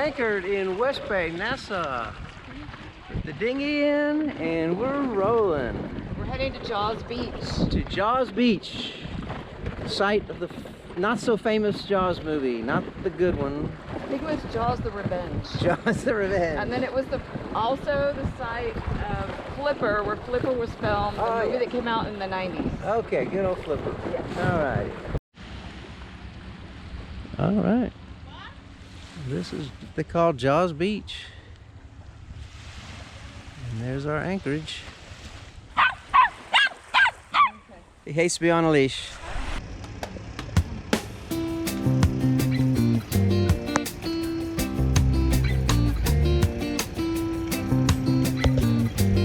anchored in West Bay, Nassau. Put the dinghy in and we're rolling. We're heading to Jaws Beach. To Jaws Beach, site of the not so famous Jaws movie, not the good one. I think it was Jaws the Revenge. Jaws the Revenge. And then it was also the site of Flipper, where Flipper was filmed, a movie that came out in the 90s. Okay, good old Flipper. Yes. All right. All right. This is what they call Jaws Beach. And there's our anchorage. Okay. He hates to be on a leash.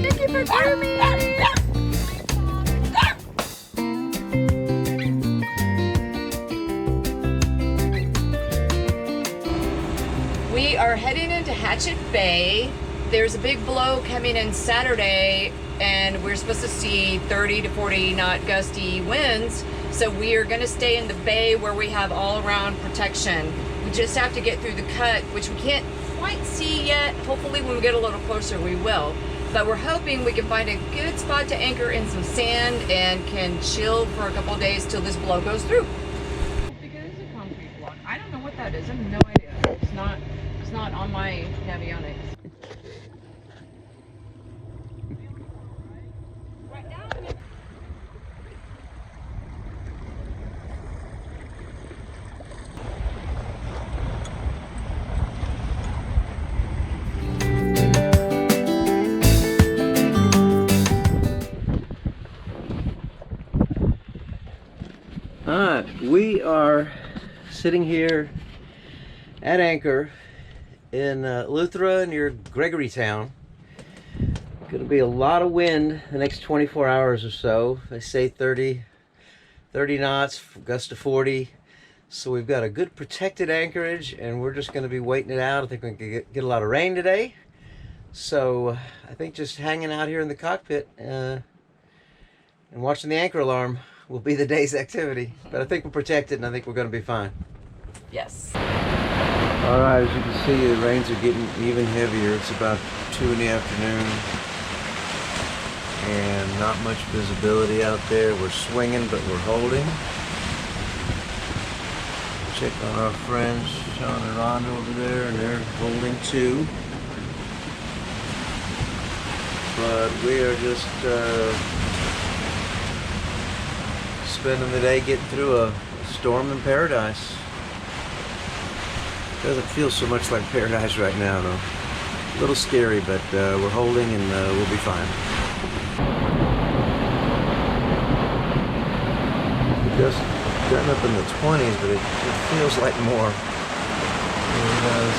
Thank you for grooming! We are heading into Hatchet Bay. There's a big blow coming in Saturday, and we're supposed to see 30 to 40 knot gusty winds. So we are going to stay in the bay where we have all around protection. We just have to get through the cut, which we can't quite see yet. Hopefully when we get a little closer we will. But we're hoping we can find a good spot to anchor in some sand and can chill for a couple of days till this blow goes through. I think it is a concrete block. I don't know what that is. I have no idea. It's not on my navionics. Alright, we are sitting here at anchor in Eleuthera near Gregory Town. Going to be a lot of wind the next 24 hours or so. They say 30 knots, gusts to 40. So we've got a good protected anchorage and we're just going to be waiting it out. I think we can get a lot of rain today. So I think just hanging out here in the cockpit and watching the anchor alarm will be the day's activity. But I think we're protected and I think we're going to be fine. Yes. Alright, as you can see, the rains are getting even heavier. It's about 2 in the afternoon and not much visibility out there. We're swinging, but we're holding. Check on our friends, Sean and Rhonda over there, and they're holding too. But we are just spending the day getting through a storm in paradise. Doesn't feel so much like paradise right now though. A little scary, but we're holding and we'll be fine. It just gotten up in the 20s, but it feels like more. It does.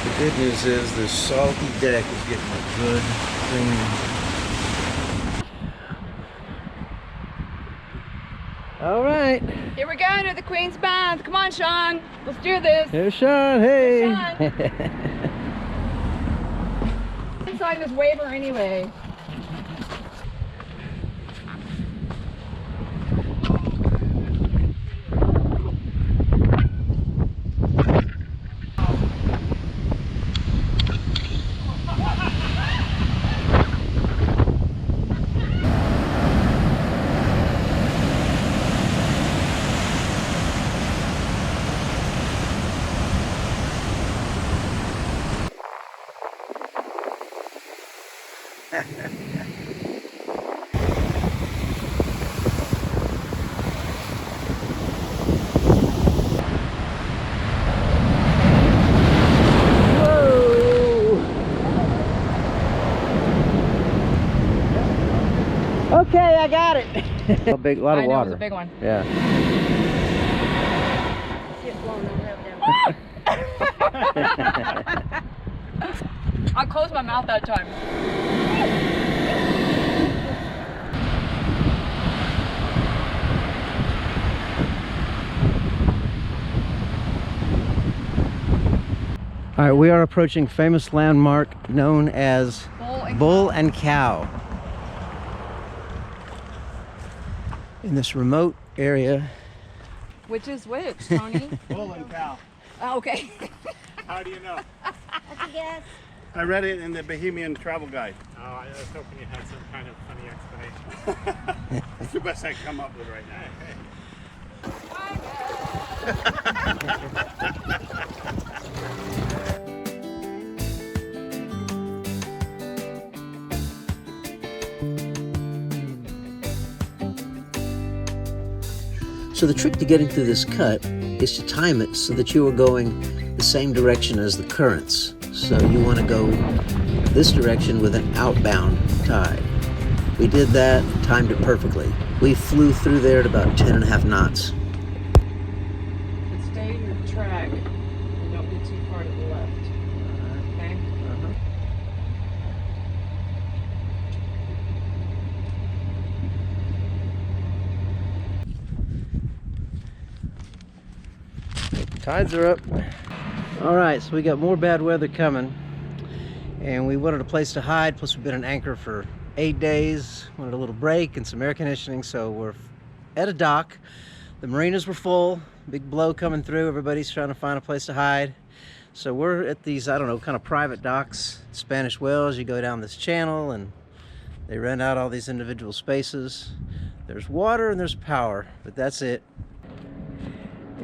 The good news is the salty deck is getting a good clean. All right. Here we go to the Queen's Bath. Come on, Sean. Let's do this. Here's Sean. Hey. Inside this waiver anyway. Okay, I got it. A lot of water. It was a big one. Yeah. I closed my mouth that time. All right, we are approaching famous landmark known as Bull and Cow. in this remote area. Which is which, Tony? Bull and cow. Oh, okay. How do you know? That's a guess. I read it in the Bohemian Travel Guide. Oh, I was hoping you had some kind of funny explanation. That's the best I can come up with right now. So the trick to getting through this cut is to time it so that you are going the same direction as the currents. So you want to go this direction with an outbound tide. We did that, timed it perfectly. We flew through there at about 10.5 knots. Stay in your track and don't get too far to the left. Okay? Tides are up. All right, so we got more bad weather coming, and we wanted a place to hide. Plus, we've been an anchor for 8 days. Wanted a little break and some air conditioning, so we're at a dock. The marinas were full. Big blow coming through. Everybody's trying to find a place to hide. So we're at these, I don't know, kind of private docks, Spanish Wells. You go down this channel, and they rent out all these individual spaces. There's water and there's power, but that's it.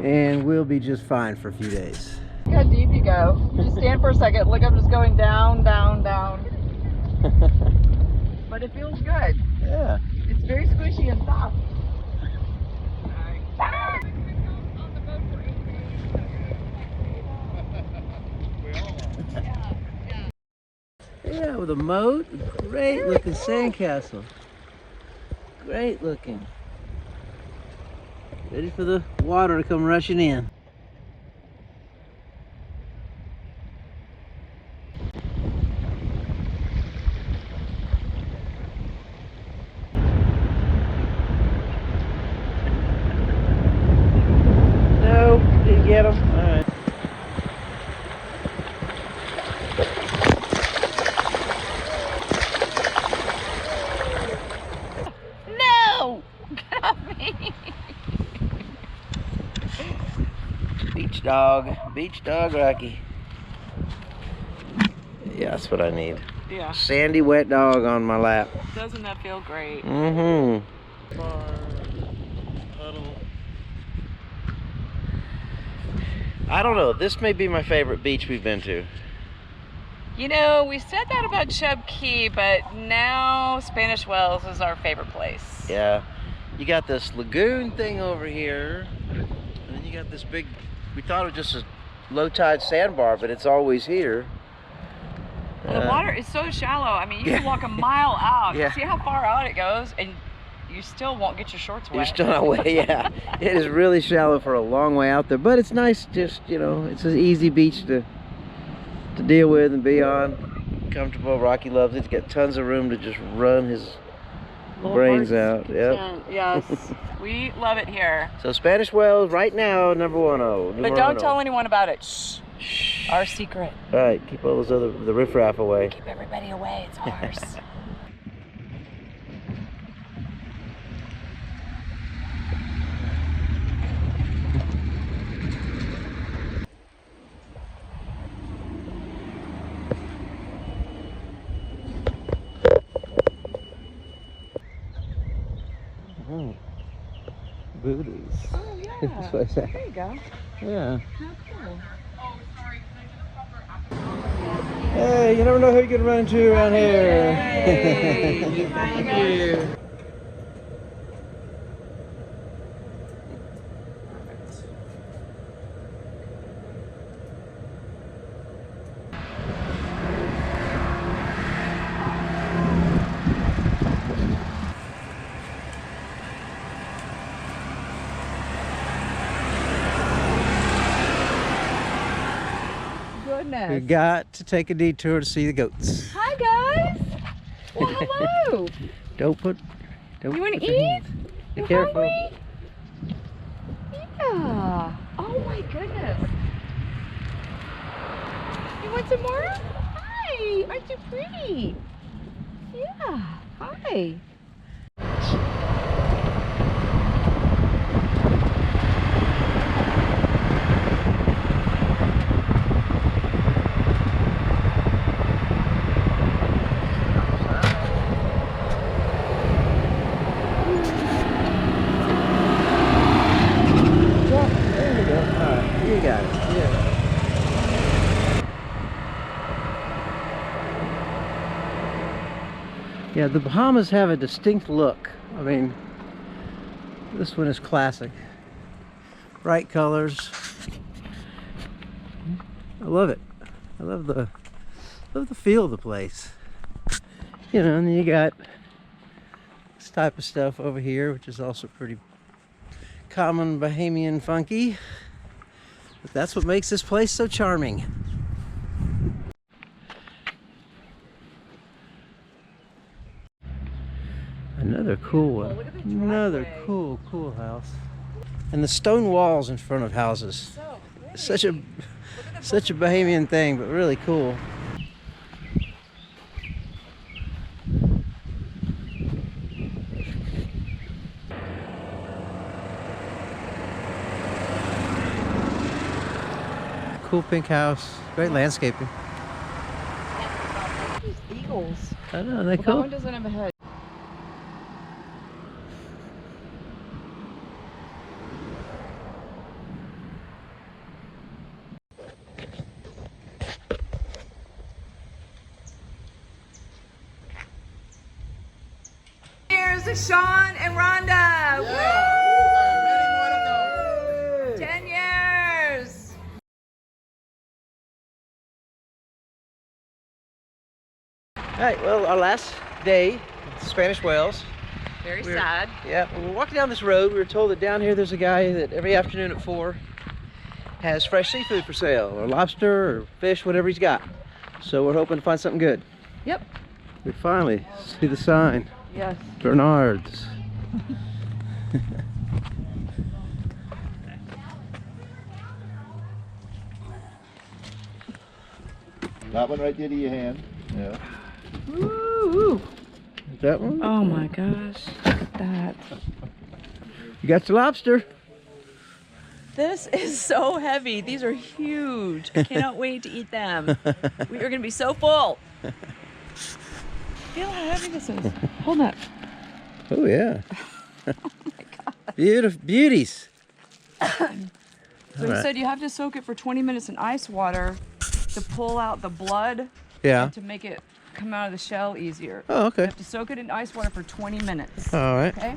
And we'll be just fine for a few days. Look how deep you go. Just stand for a second. Look, I'm just going down, down, down. But it feels good. Yeah. It's very squishy and soft. Yeah, with a moat, great looking sandcastle. Great looking. Ready for the water to come rushing in. No, didn't get them. All right. No! Get off me! Beach dog Rocky. Yeah, that's what I need. Yeah. Sandy wet dog on my lap. Doesn't that feel great? Mm-hmm. I don't know, this may be my favorite beach we've been to. You know, we said that about Chub Key, but now Spanish Wells is our favorite place. Yeah, you got this lagoon thing over here, and then you got this big, we thought it was just a low tide sandbar, but it's always here. Well, the water is so shallow. I mean, you can walk a mile out. Yeah. See how far out it goes, and you still won't get your shorts wet. You're still not wet, yeah. It is really shallow for a long way out there, but it's nice, just, you know, it's an easy beach to deal with and be on. Comfortable. Rocky loves it. He's got tons of room to just run his brains out. Yep. Yes, we love it here. So Spanish Wells right now, number 10. But don't tell anyone about it. Shh. Shh. Our secret. All right, keep all those other, the riffraff away. Keep everybody away. It's ours. Booties. Oh, yeah. That's what I said. There you go. Yeah. How cool. Hey, you never know who you're gonna run into around here. Hey. Thank you. We got to take a detour to see the goats. Hi guys. Well, hello. Don't You want put to your eat? hands- Be You careful. hungry? Yeah. Oh my goodness. You want some more? Hi. Aren't you pretty? Yeah. Hi. Yeah, the Bahamas have a distinct look. I mean, this one is classic. Bright colors. I love it. I love the feel of the place. You know, and then you got this type of stuff over here, which is also pretty common Bahamian funky. But that's what makes this place so charming. Another cool one. Look at the Another driveway. cool house. And the stone walls in front of houses. So It's pretty. such a Bahamian thing, but really cool. Cool pink house. Great landscaping. These eagles. I know, they're Well, that cool. one doesn't have a head. Here's to Sean and Rhonda. Woo! 10 years. All right, well, our last day at Spanish Wells. Very We're- sad. Yeah, when we're walking down this road, we were told that down here there's a guy that every afternoon at 4 has fresh seafood for sale, or lobster, or fish, whatever he's got. So we're hoping to find something good. Yep. We finally see the sign, Yes. Bernard's. That one right there to your hand. Yeah. Woo! Is that one? Oh my gosh. Look at that. You got your lobster. This is so heavy. These are huge. I cannot wait to eat them. We are going to be so full. Feel how heavy this is. Hold up. Oh yeah. Oh my God. Beauties. So he Alright. said you have to soak it for 20 minutes in ice water to pull out the blood Yeah. and to make it come out of the shell easier. Oh, You okay. have to soak it in ice water for 20 minutes. All right. Okay?